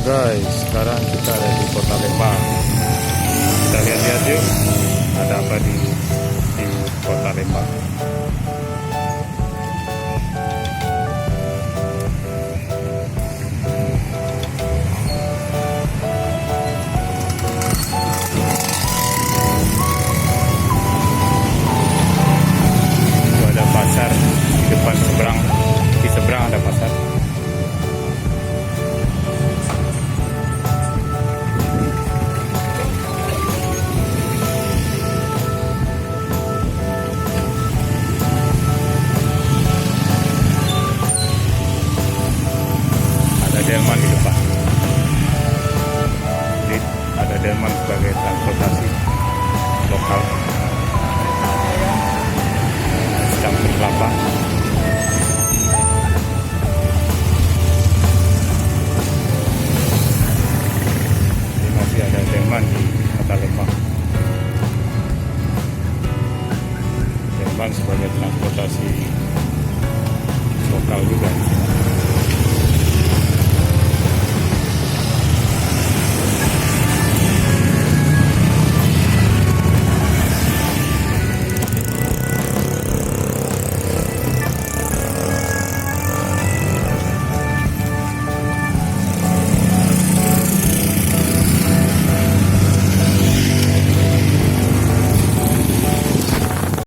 guys, sekarang kita ada di Kota Lembang. Kita lihat-lihat yuk, ada apa di Kota Lembang. Itu ada pasar di depan seberang, di seberang ada pasar. Delman di depan. Jadi ada delman sebagai transportasi lokal. Campur kelapa. Ini masih ada delman di Kota Lembang. Delman sebagai transportasi lokal juga di sini.